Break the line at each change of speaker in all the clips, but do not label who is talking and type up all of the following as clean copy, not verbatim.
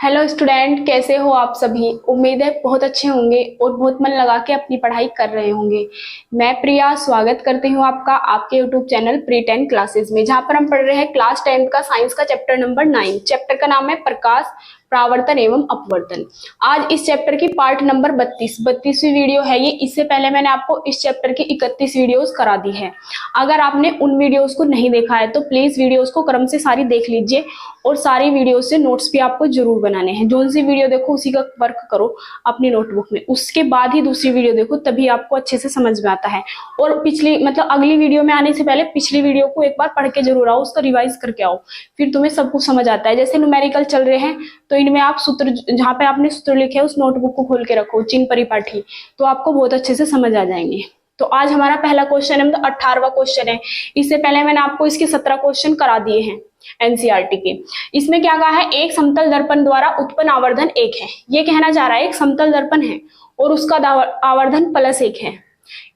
Hello student, कैसे हो आप सभी। उम्मीद है बहुत अच्छे होंगे और बहुत मन लगा के अपनी पढ़ाई कर रहे होंगे। मैं प्रिया स्वागत करती हूँ आपका आपके यूट्यूब चैनल प्री 10 क्लासेस में, जहाँ पर हम पढ़ रहे हैं क्लास 10 का साइंस का चैप्टर नंबर 9। चैप्टर का नाम है प्रकाश, परावर्तन एवं अपवर्तन। आज इस चैप्टर की पार्ट नंबर 32वीं वीडियो है ये। इससे पहले मैंने आपको इस चैप्टर की 31 वीडियोस करा दी है। अगर आपने उन वीडियोस को नहीं देखा है तो प्लीज वीडियोस को क्रम से सारी देख लीजिए और सारी वीडियो से नोट्स भी आपको जरूर बनाने हैं। जो सी वीडियो देखो उसी का वर्क करो अपनी नोटबुक में, उसके बाद ही दूसरी वीडियो देखो, तभी आपको अच्छे से समझ में आता है। और पिछली अगली वीडियो में आने से पहले पिछली वीडियो को एक बार पढ़ के जरूर आओ, उसका रिवाइज करके आओ, फिर तुम्हें सब कुछ समझ आता है। जैसे न्यूमेरिकल चल रहे हैं तो इनमें आप सूत्र, जहाँ पे आपने सूत्र लिखे उस नोटबुक को खोल के रखो, चिन्ह परिपाठी, तो आपको बहुत अच्छे से समझ आ जाएंगे। तो आज हमारा पहला क्वेश्चन है, 18वां क्वेश्चन है। इससे पहले मैंने आपको इसके 17 क्वेश्चन करा दिए हैं एनसीईआरटी के। इसमें क्या कहा है, एक समतल दर्पण द्वारा उत्पन्न आवर्धन 1 है। ये कहना चाह रहा है एक समतल दर्पण है और उसका आवर्धन +1 है।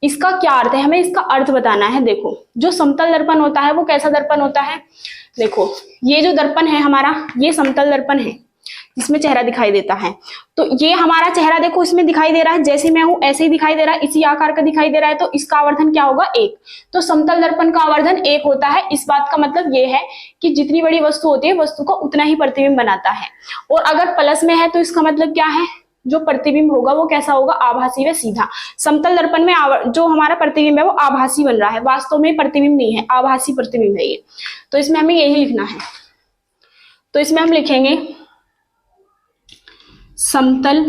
इसका क्या अर्थ है, हमें इसका अर्थ बताना है। देखो, जो समतल दर्पण होता है वो कैसा दर्पण होता है। देखो, ये जो दर्पण है हमारा, ये समतल दर्पण है जिसमें चेहरा दिखाई देता है। तो ये हमारा चेहरा देखो इसमें दिखाई दे रहा है, जैसे मैं हूं ऐसे ही दिखाई दे रहा है, इसी आकार का दिखाई दे रहा है। तो इसका आवर्धन क्या होगा, 1। तो समतल दर्पण का आवर्धन 1 होता है। इस बात का मतलब ये है कि जितनी बड़ी वस्तु होती है वस्तु को उतना ही प्रतिबिंब बनाता है। और अगर प्लस में है तो इसका मतलब क्या है, जो प्रतिबिंब होगा वो कैसा होगा, आभासी व सीधा। समतल दर्पण में जो हमारा प्रतिबिंब है वो आभासी बन रहा है, वास्तव में प्रतिबिंब नहीं है, आभासी प्रतिबिंब है ये। तो इसमें हमें यही लिखना है। तो इसमें हम लिखेंगे समतल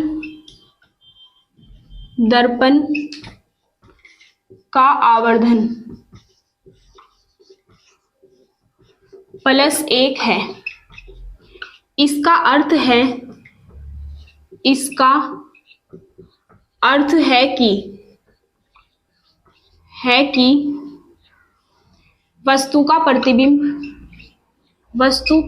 दर्पण का आवर्धन +1 है। इसका अर्थ है कि वस्तु का प्रतिबिंब वस्तु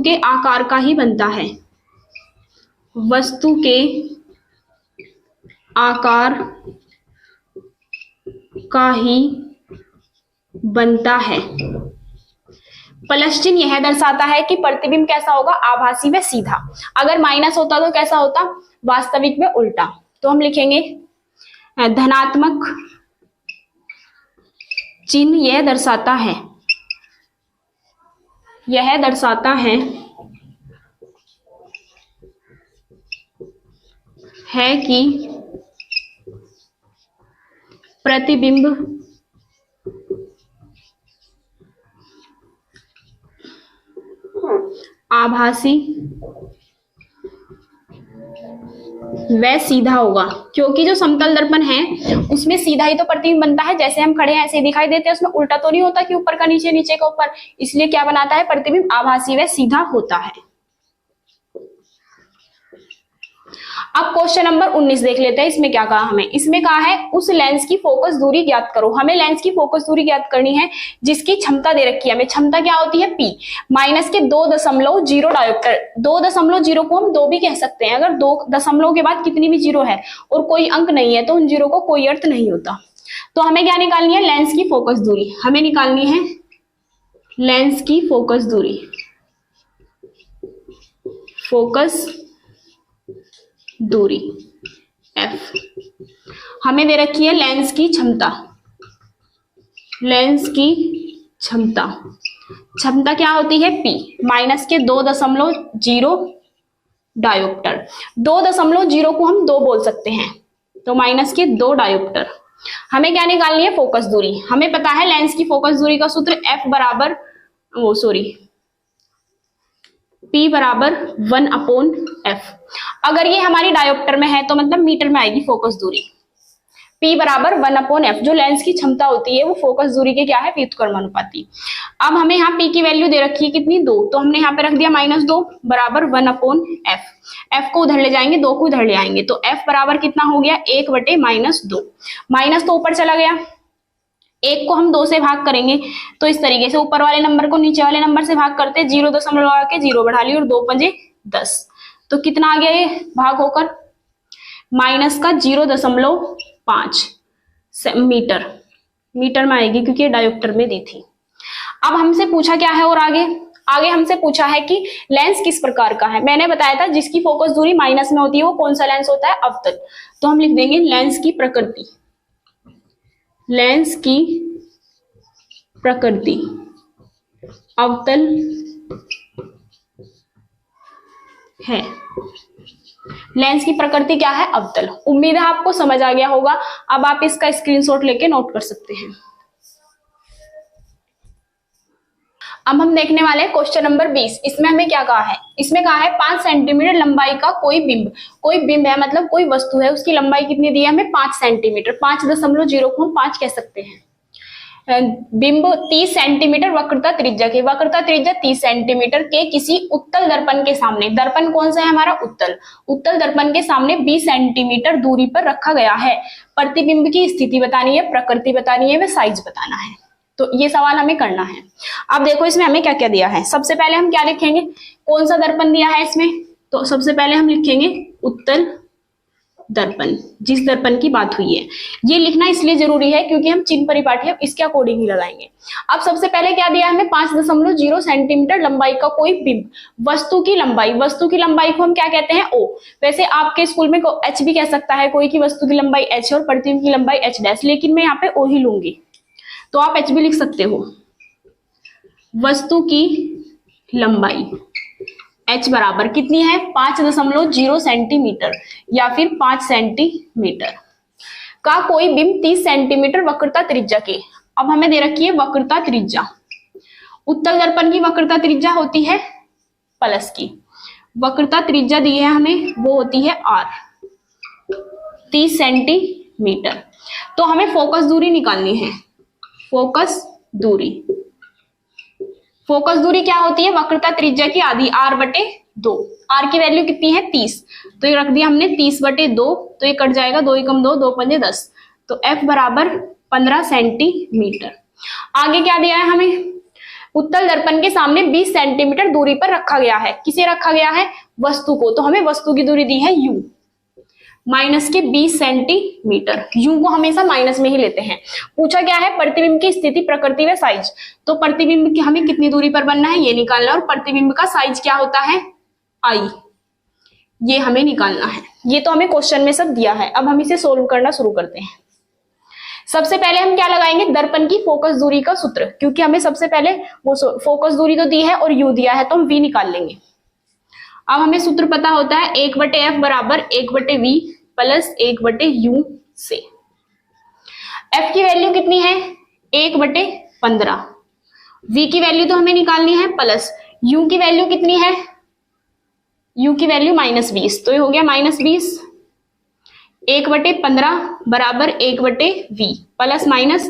के आकार का ही बनता है। वस्तु के आकार का ही बनता है। प्लस चिन्ह यह दर्शाता है कि प्रतिबिंब कैसा होगा, आभासी व सीधा। अगर माइनस होता तो कैसा होता, वास्तविक व उल्टा। तो हम लिखेंगे धनात्मक चिन्ह यह दर्शाता है कि प्रतिबिंब आभासी वह सीधा होगा। क्योंकि जो समतल दर्पण है उसमें सीधा ही तो प्रतिबिंब बनता है, जैसे हम खड़े हैं ऐसे ही दिखाई देते हैं, उसमें उल्टा तो नहीं होता कि ऊपर का नीचे, नीचे का ऊपर। इसलिए क्या बनाता है, प्रतिबिंब आभासी व सीधा होता है। अब क्वेश्चन नंबर 19 देख लेते हैं। इसमें क्या कहा हमें, इसमें कहा है उस लेंस की फोकस दूरी ज्ञात करो। हमें लेंस की फोकस दूरी ज्ञात करनी है जिसकी क्षमता दे रखी है हमें। क्षमता क्या होती है, P माइनस के 2.0 डायोप्टर। 2.0 को हम 2 भी कह सकते हैं। अगर 2 दशमलव के बाद कितनी भी जीरो है और कोई अंक नहीं है तो उन जीरो को कोई अर्थ नहीं होता। तो हमें क्या निकालनी है, लेंस की फोकस दूरी। हमें निकालनी है लेंस की फोकस दूरी, फोकस दूरी f। हमें दे रखी है लेंस की क्षमता। क्षमता क्या होती है, P माइनस के 2.0 डायोप्टर। 2.0 को हम 2 बोल सकते हैं, तो माइनस के 2 डायोप्टर। हमें क्या निकालनी है, फोकस दूरी। हमें पता है लेंस की फोकस दूरी का सूत्र P बराबर 1/f। अगर ये हमारी डायोप्टर में है तो मतलब मीटर में आएगी फोकस दूरी। P बराबर 1/f। जो लेंस की क्षमता होती है वो फोकस दूरी के क्या है, व्युत्क्रमानुपाती। अब हमें यहाँ P की वैल्यू दे रखी है कितनी, 2। तो हमने यहाँ पे रख दिया -2 बराबर 1/f। f को उधर ले जाएंगे, 2 को उधर ले आएंगे, तो f बराबर कितना हो गया, 1/-2। माइनस तो ऊपर चला गया, 1 को हम 2 से भाग करेंगे तो इस तरीके से ऊपर वाले नंबर को नीचे वाले नंबर से भाग करते, 0.0 लगा के 0 बढ़ा ली और 2 पंजे 10। तो कितना आ गया ये भाग होकर, -0.5 मीटर। मीटर में आएगी क्योंकि ये डायोप्टर में दी थी। अब हमसे पूछा क्या है और आगे हमसे पूछा है कि लेंस किस प्रकार का है। मैंने बताया था जिसकी फोकस दूरी माइनस में होती है वो कौन सा लेंस होता है, अवतल। तो हम लिख देंगे लेंस की प्रकृति, लेंस की प्रकृति अवतल है। लेंस की प्रकृति क्या है, अवतल। उम्मीद है आपको समझ आ गया होगा। अब आप इसका स्क्रीनशॉट लेके नोट कर सकते हैं। अब हम देखने वाले हैं क्वेश्चन नंबर 20। इसमें हमें क्या कहा है, इसमें कहा है 5 सेंटीमीटर लंबाई का कोई बिंब है, मतलब कोई वस्तु है, उसकी लंबाई कितनी दी है हमें 5 सेंटीमीटर, 5.0 को हम 5 कह सकते हैं। बिंब 30 सेंटीमीटर वक्रता त्रिज्या के, वक्रता त्रिज्या 30 सेंटीमीटर के किसी उत्तल दर्पण के सामने, दर्पण कौन सा है हमारा, उत्तल दर्पण के सामने 20 सेंटीमीटर दूरी पर रखा गया है। प्रतिबिंब की स्थिति बतानी है, प्रकृति बतानी है, व साइज बताना है। तो ये सवाल हमें करना है। अब देखो इसमें हमें क्या क्या दिया है। सबसे पहले हम क्या लिखेंगे, कौन सा दर्पण दिया है इसमें, तो सबसे पहले हम लिखेंगे उत्तल दर्पण, जिस दर्पण की बात हुई है। ये लिखना इसलिए जरूरी है क्योंकि हम चिन्ह परिपाटी है इसके अकॉर्डिंग ही लगाएंगे। अब सबसे पहले क्या दिया है हमें, 5.0 सेंटीमीटर लंबाई का कोई बिंब, वस्तु की लंबाई को हम क्या कहते हैं, ओ। वैसे आपके स्कूल में एच भी कह सकता है कोई, की वस्तु की लंबाई एच और प्रतिबिंब की लंबाई एच डैश, लेकिन मैं यहाँ पे ओ ही लूंगी, तो आप एच भी लिख सकते हो। वस्तु की लंबाई h बराबर कितनी है, 5.0 सेंटीमीटर या फिर 5 सेंटीमीटर का कोई बिंब 30 सेंटीमीटर वक्रता त्रिज्या के। अब हमें दे रखी है वक्रता त्रिज्या, उत्तल दर्पण की वक्रता त्रिज्या होती है प्लस की, वक्रता त्रिज्या दी है हमें वो होती है r, 30 सेंटीमीटर। तो हमें फोकस दूरी निकालनी है, फोकस दूरी क्या होती है, वक्रता त्रिज्या की आधी, r/2। r की वैल्यू कितनी है 30, तो ये रख दिया हमने 30/2, तो ये कट जाएगा, 2 एकम 2, 2 पंजे 10, तो f बराबर 15 सेंटीमीटर। आगे क्या दिया है हमें, उत्तल दर्पण के सामने 20 सेंटीमीटर दूरी पर रखा गया है। किसे रखा गया है, वस्तु को। तो हमें वस्तु की दूरी दी है u, माइनस के 20 सेंटीमीटर। यू को हमेशा माइनस में ही लेते हैं। पूछा क्या है, प्रतिबिंब की स्थिति, प्रकृति व साइज। तो प्रतिबिंब की हमें कितनी दूरी पर बनना है ये निकालना है, और प्रतिबिंब का साइज क्या होता है आई, ये हमें निकालना है। ये तो हमें क्वेश्चन में सब दिया है। अब हम इसे सोल्व करना शुरू करते हैं। सबसे पहले हम क्या लगाएंगे, दर्पण की फोकस दूरी का सूत्र, क्योंकि हमें सबसे पहले वो फोकस दूरी तो दी है और यू दिया है, तो हम वी निकाल लेंगे। अब हमें सूत्र पता होता है 1/f बराबर 1/v प्लस 1/u से। f की वैल्यू कितनी है 1/15, v की वैल्यू तो हमें निकालनी है प्लस u की वैल्यू कितनी है, u की वैल्यू -20, तो ये हो गया -20, 1/15 बराबर 1/v प्लस माइनस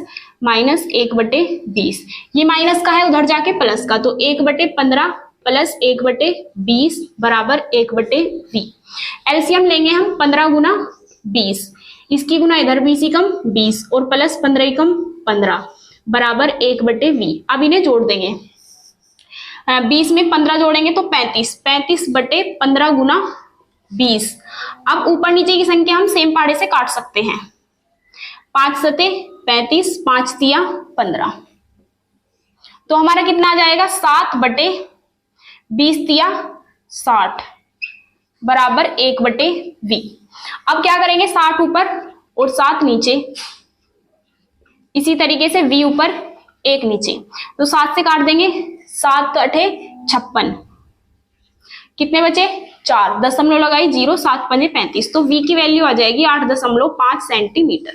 1/20। ये माइनस का है उधर जाके प्लस का, तो 1/15 प्लस 1/20 बराबर 1/v। एलसीएम लेंगे हम 15 गुना 20, इसकी गुना इधर 20 एकम 20 और प्लस 15 एकम 15 बराबर 1/v। अब इन्हें जोड़ देंगे, 20 में 15 जोड़ेंगे तो 35/15 गुना 20। अब ऊपर नीचे की संख्या हम सेम पाड़े से काट सकते हैं, 5 सते 35, 5 तिया 15, तो हमारा कितना आ जाएगा 7/20 तिया 60 बराबर 1/v। अब क्या करेंगे, 60 ऊपर और 7 नीचे, इसी तरीके से v ऊपर 1 नीचे, तो 7 से काट देंगे, 7 8 56, कितने बचे 4, दशमलव लगाई 0, 7 पंजे 35, तो v की वैल्यू आ जाएगी 8.5 सेंटीमीटर।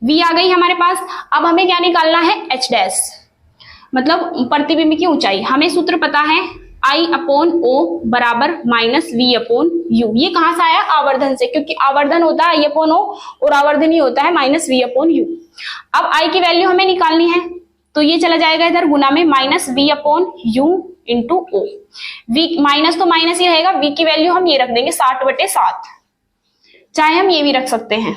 v आ गई हमारे पास। अब हमें क्या निकालना है, h डैश, मतलब प्रतिबिंब की ऊंचाई। हमें सूत्र पता है I/O बराबर -V/U। ये कहां से आया, आवर्धन से, क्योंकि आवर्धन होता है I/O और आवर्धन ही होता है -V/U। अब I की वैल्यू हमें निकालनी है, तो ये चला जाएगा इधर गुना में -V/U into O। V minus तो माइनस ही रहेगा, V की वैल्यू हम ये रख देंगे 60/7, चाहे हम ये भी रख सकते हैं,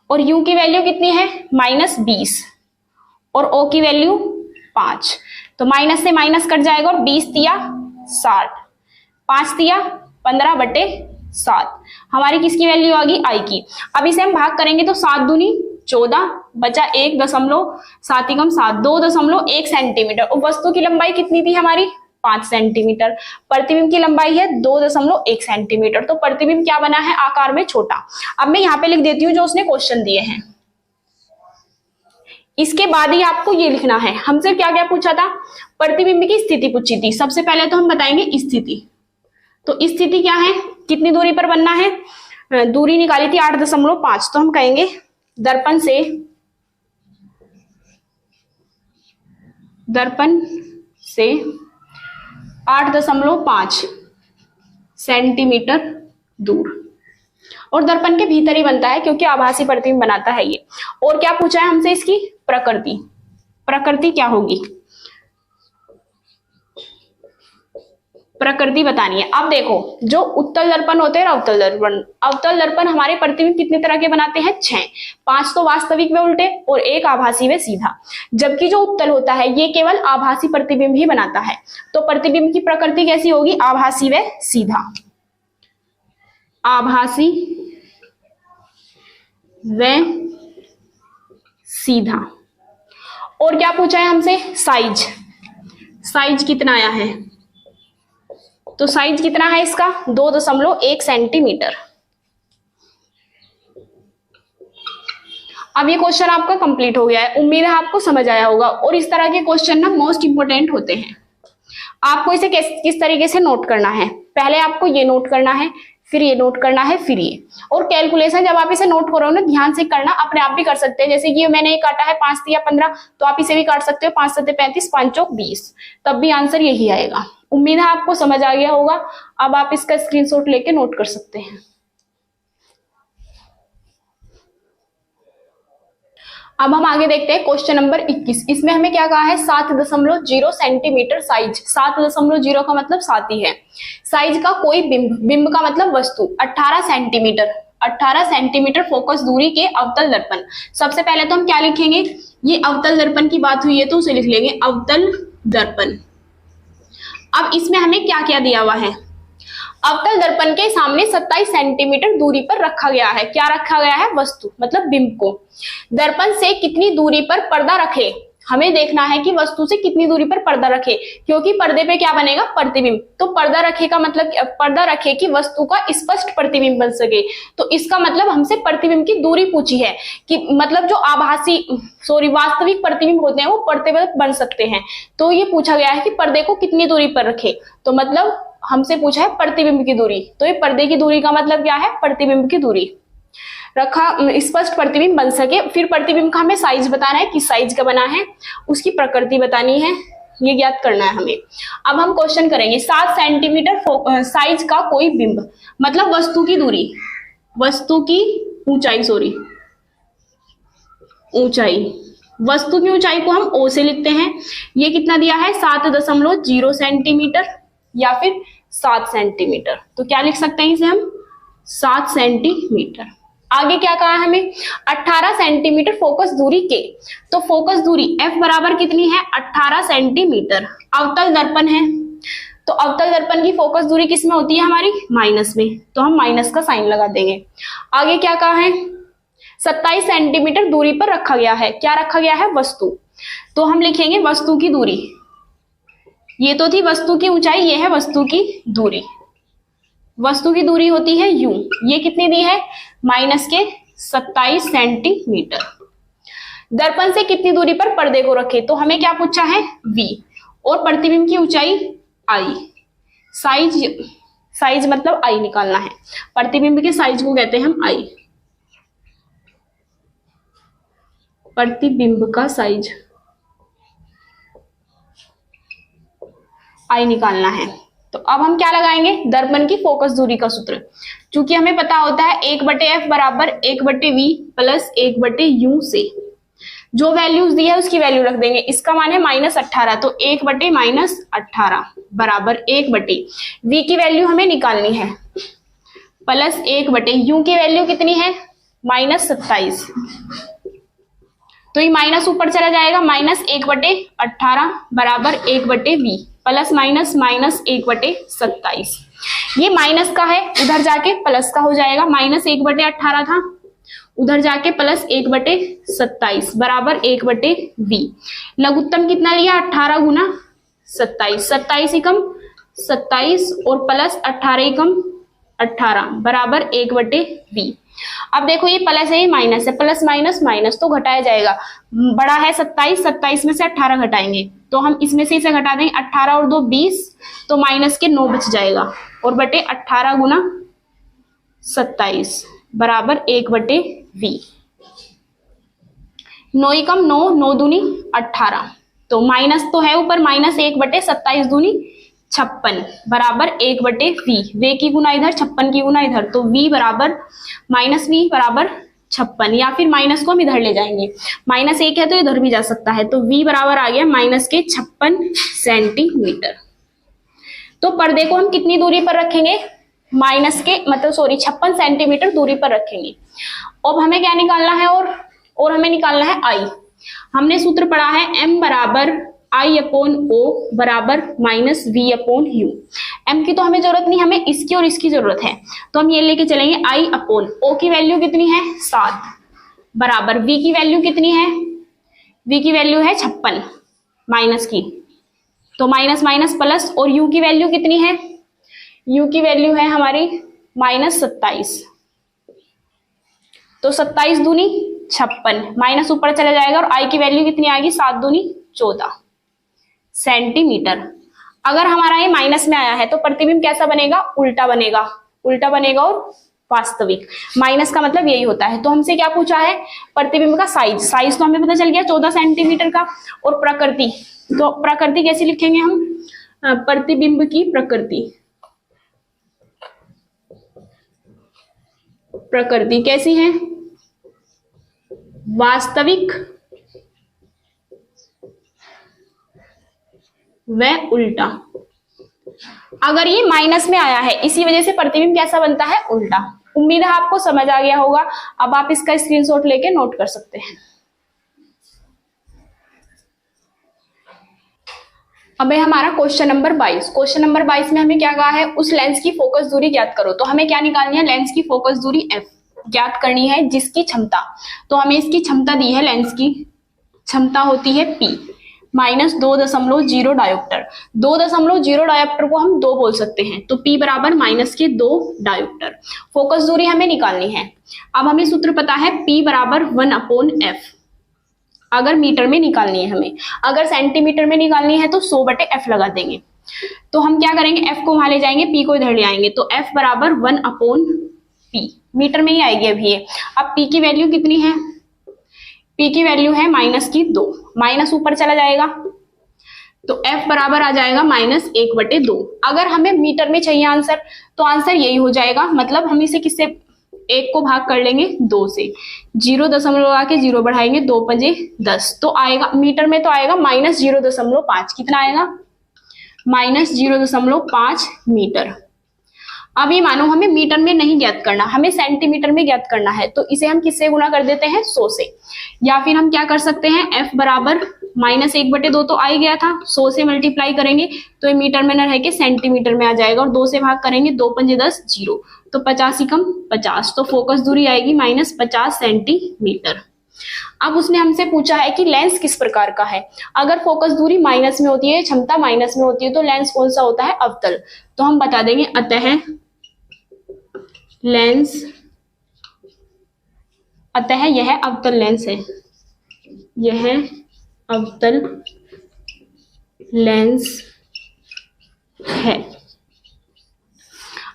और U की वैल्यू कितनी है -20 और O की वैल्यू 5, तो माइनस से माइनस कट जाएगा और 20 तिया 60, 5 तिया 15/7 हमारी किसकी वैल्यू आ गई, I की। अब इसे हम भाग करेंगे तो 7 दूनी 14, बचा 1.7 2.1 सेंटीमीटर। और वस्तु की लंबाई कितनी थी हमारी 5 सेंटीमीटर। प्रतिबिंब की लंबाई है 2.1 सेंटीमीटर। तो प्रतिबिंब क्या बना है आकार में छोटा। अब मैं यहाँ पे लिख देती हूँ जो उसने क्वेश्चन दिए हैं। इसके बाद ही आपको ये लिखना है हमसे क्या क्या पूछा था, प्रतिबिंब की स्थिति पूछी थी। सबसे पहले तो हम बताएंगे स्थिति। तो स्थिति क्या है, कितनी दूरी पर बनना है, दूरी निकाली थी 8.5। तो हम कहेंगे दर्पण से 8.5 सेंटीमीटर दूर। और दर्पण के भीतर ही बनता है क्योंकि आभासी प्रतिबिंब बनाता है ये। और क्या पूछा है हमसे, इसकी प्रकृति क्या होगी, प्रकृति बतानी है। अब देखो जो उत्तल दर्पण होते हैं अवतल दर्पण हमारे प्रतिबिंब कितने तरह के बनाते हैं 6। 5 तो वास्तविक व उल्टे और 1 आभासी व सीधा। जबकि जो उत्तल होता है ये केवल आभासी प्रतिबिंब ही बनाता है। तो प्रतिबिंब की प्रकृति कैसी होगी, आभासी व सीधा, आभासी व सीधा। और क्या पूछा है हमसे, साइज कितना आया है। तो साइज कितना है इसका 2.1 सेंटीमीटर। अब ये क्वेश्चन आपका कंप्लीट हो गया है। उम्मीद है आपको समझ आया होगा। और इस तरह के क्वेश्चन ना मोस्ट इंपोर्टेंट होते हैं। आपको इसे किस तरीके से नोट करना है, पहले आपको ये नोट करना है, फिर ये नोट करना है, फिर ये। और कैलकुलेशन जब आप इसे नोट करो ना ध्यान से करना, अपने आप भी कर सकते हैं। जैसे कि मैंने ये काटा है 5 या 15, तो आप इसे भी काट सकते हो 5 7 35 5 चौक 20, तब भी आंसर यही आएगा। उम्मीद है आपको समझ आ गया होगा। अब आप इसका स्क्रीनशॉट लेके नोट कर सकते हैं। अब हम आगे देखते हैं क्वेश्चन नंबर 21। इसमें हमें क्या कहा है 7.0 सेंटीमीटर साइज। 7.0 का मतलब 7 ही है। साइज का कोई बिंब का मतलब वस्तु 18 सेंटीमीटर फोकस दूरी के अवतल दर्पण। सबसे पहले तो हम क्या लिखेंगे, ये अवतल दर्पण की बात हुई है तो उसे लिख लेंगे अवतल दर्पण। अब इसमें हमें क्या क्या दिया हुआ है, अवतल दर्पण के सामने 27 सेंटीमीटर दूरी पर रखा गया है। क्या रखा गया है, वस्तु मतलब बिंब को। दर्पण से कितनी दूरी पर पर्दा रखे, हमें देखना है कि वस्तु से कितनी दूरी पर पर्दा रखे, क्योंकि पर्दे पे क्या बनेगा प्रतिबिंब। तो पर्दा रखे का मतलब पर्दा रखे कि वस्तु का स्पष्ट प्रतिबिंब बन सके। तो इसका मतलब हमसे प्रतिबिंब की दूरी पूछी है कि मतलब जो वास्तविक प्रतिबिंब होते हैं वो पर्दे पर बन सकते हैं। तो ये पूछा गया है कि पर्दे को कितनी दूरी पर रखे। तो मतलब हमसे पूछा है प्रतिबिंब की दूरी। तो ये पर्दे की दूरी का मतलब क्या है, प्रतिबिंब की दूरी रखा, स्पष्ट प्रतिबिंब बन सके। फिर प्रतिबिंब का हमें साइज बताना है, किस साइज का बना है, उसकी प्रकृति बतानी है, ये ज्ञात करना है हमें। अब हम क्वेश्चन करेंगे 7 सेंटीमीटर साइज का कोई बिंब, मतलब वस्तु की दूरी, वस्तु की ऊंचाई, वस्तु की ऊंचाई को हम O से लिखते हैं। ये कितना दिया है 7.0 सेंटीमीटर या फिर 7 सेंटीमीटर। तो क्या लिख सकते हैं इसे हम 7 सेंटीमीटर। आगे क्या कहा है हमें 18 सेंटीमीटर फोकस दूरी के। तो फोकस दूरी F बराबर कितनी है 18 सेंटीमीटर। अवतल दर्पण है तो अवतल दर्पण की फोकस दूरी किस में होती है हमारी माइनस में, तो हम माइनस का साइन लगा देंगे। आगे क्या कहा है 27 सेंटीमीटर दूरी पर रखा गया है। क्या रखा गया है, वस्तु। तो हम लिखेंगे वस्तु की दूरी। ये तो थी वस्तु की ऊंचाई, ये है वस्तु की दूरी। वस्तु की दूरी होती है U। ये कितनी दी है माइनस के 27 सेंटीमीटर। दर्पण से कितनी दूरी पर पर्दे को रखे, तो हमें क्या पूछा है V। और प्रतिबिंब की ऊंचाई I। साइज मतलब I निकालना है। प्रतिबिंब के साइज को कहते हैं हम I। प्रतिबिंब का साइज I निकालना है। तो अब हम क्या लगाएंगे, दर्पण की फोकस दूरी का सूत्र। चूंकि हमें पता होता है 1/f बराबर 1/v प्लस 1/u से जो वैल्यूज दी है उसकी वैल्यू रख देंगे। इसका मान है -18, तो 1/-18 बराबर 1/v की वैल्यू हमें निकालनी है प्लस 1/u की वैल्यू कितनी है -27। तो ये माइनस ऊपर चला जाएगा, -1/18 बराबर 1/v प्लस माइनस -1/27। ये माइनस का है, उधर जाके प्लस का हो जाएगा। -1/18 था, उधर जाके प्लस 1/27 बराबर 1/v। लघुत्तम कितना लिया 18 गुना 27, 27 एकम 27 और प्लस 18 एकम 18 बराबर 1/v। अब देखो ये प्लस है ये माइनस है, प्लस माइनस माइनस तो घटाया जाएगा। बड़ा है 27, 27 में से 18 घटाएंगे तो हम इसमें से इसे घटा देंगे, 18 और 2 20 तो माइनस के 9 बच जाएगा और बटे 18 गुना 27 बराबर 1/v। 9 एकम 9, 9 दूनी 18 तो माइनस तो है ऊपर, माइनस 1/27 दूनी 56 बराबर 1/v। वे की गुना इधर 56 की गुना इधर तो v बराबर माइनस v बराबर 56, या फिर माइनस को हम इधर ले जाएंगे, माइनस 1 है तो इधर भी जा सकता है तो v बराबर आ गया माइनस के 56 सेंटीमीटर। तो पर्दे को हम कितनी दूरी पर रखेंगे, माइनस के मतलब 56 सेंटीमीटर दूरी पर रखेंगे। अब हमें क्या निकालना है और हमें निकालना है I। हमने सूत्र पढ़ा है m बराबर I/O बराबर माइनस v/u। m की तो हमें जरूरत नहीं, हमें इसकी और इसकी जरूरत है तो हम ये लेके चलेंगे I/O की वैल्यू कितनी है 7 बराबर v की वैल्यू कितनी है, v की वैल्यू है 56 माइनस की तो माइनस माइनस प्लस, और u की वैल्यू कितनी है, u की वैल्यू है हमारी माइनस 27 तो 27 दूनी 56 माइनस ऊपर चला जाएगा और I की वैल्यू कितनी आएगी 7 दूनी 14 सेंटीमीटर। अगर हमारा ये माइनस में आया है तो प्रतिबिंब कैसा बनेगा, उल्टा बनेगा, उल्टा बनेगा और वास्तविक। माइनस का मतलब यही होता है। तो हमसे क्या पूछा है, प्रतिबिंब का साइज, साइज तो हमें पता चल गया 14 सेंटीमीटर का। और प्रकृति, तो प्रकृति कैसे लिखेंगे हम, प्रतिबिंब की प्रकृति, प्रकृति कैसी है, वास्तविक व उल्टा। अगर ये माइनस में आया है इसी वजह से प्रतिबिंब कैसा बनता है, उल्टा। उम्मीद है आपको समझ आ गया होगा। अब आप इसका स्क्रीनशॉट लेके नोट कर सकते हैं। अब है हमारा क्वेश्चन नंबर 22। क्वेश्चन नंबर 22 में हमें क्या कहा है, उस लेंस की फोकस दूरी ज्ञात करो। तो हमें क्या निकालनी है, लेंस की फोकस दूरी f ज्ञात करनी है, जिसकी क्षमता, तो हमें इसकी क्षमता दी है, लेंस की क्षमता होती है p माइनस 2.0 डायोप्टर। 2.0 डायोप्टर को हम 2 बोल सकते हैं तो p बराबर माइनस के 2 डायोप्टर। फोकस दूरी हमें निकालनी है। अब हमें सूत्र पता है p बराबर 1/f। अगर मीटर में निकालनी है हमें, अगर सेंटीमीटर में निकालनी है तो 100/f लगा देंगे। तो हम क्या करेंगे, f को वहां ले जाएंगे, p को इधर ले आएंगे तो f बराबर 1/p, मीटर में ही आएगी अभी ये। अब p की वैल्यू कितनी है, p की वैल्यू है माइनस की 2, माइनस ऊपर चला जाएगा तो f बराबर आ जाएगा माइनस 1/2। अगर हमें मीटर में चाहिए आंसर तो आंसर यही हो जाएगा, मतलब हम इसे किससे, 1 को भाग कर लेंगे 2 से, 0 लगा के 0 बढ़ाएंगे, 2 पंजे 10 तो आएगा मीटर में, तो आएगा माइनस 0.5। कितना आएगा, माइनस 0.5 मीटर। अब ये मानो हमें मीटर में नहीं ज्ञात करना, हमें सेंटीमीटर में ज्ञात करना है तो इसे हम किससे गुना कर देते हैं, 100 से। या फिर हम क्या कर सकते हैं, f बराबर माइनस 1/2 तो आ ही गया था, 100 से मल्टीप्लाई करेंगे तो ये मीटर में न रह के सेंटीमीटर में आ जाएगा और 2 से भाग करेंगे, 2 पंजे 10 0 तो 50 कम 50 तो फोकस दूरी आएगी माइनस 50 सेंटीमीटर। अब उसने हमसे पूछा है कि लेंस किस प्रकार का है। अगर फोकस दूरी माइनस में होती है, क्षमता माइनस में होती है तो लेंस कौन सा होता है, अवतल। तो हम बता देंगे अतः लेंस, अतः यह अवतल लेंस है, यह अवतल लेंस है।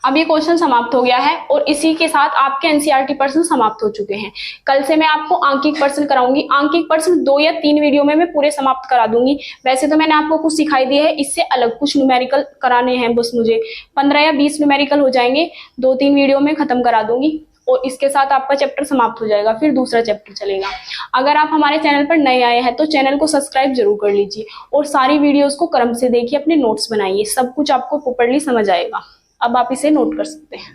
अब ये क्वेश्चन समाप्त हो गया है और इसी के साथ आपके एनसीईआरटी प्रश्न समाप्त हो चुके हैं। कल से मैं आपको आंकिक प्रश्न कराऊंगी। आंकिक प्रश्न 2 या 3 वीडियो में मैं पूरे समाप्त करा दूंगी। वैसे तो मैंने आपको कुछ सिखाई दिया है, इससे अलग कुछ न्यूमेरिकल कराने हैं बस मुझे। 15 या 20 न्यूमेरिकल हो जाएंगे, 2-3 वीडियो में खत्म करा दूंगी और इसके साथ आपका चैप्टर समाप्त हो जाएगा, फिर दूसरा चैप्टर चलेगा। अगर आप हमारे चैनल पर नए आए हैं तो चैनल को सब्सक्राइब जरूर कर लीजिए और सारी वीडियोस को क्रम से देखिए, अपने नोट्स बनाइए, सब कुछ आपको प्रॉपर्ली समझ आएगा। अब आप इसे नोट कर सकते हैं।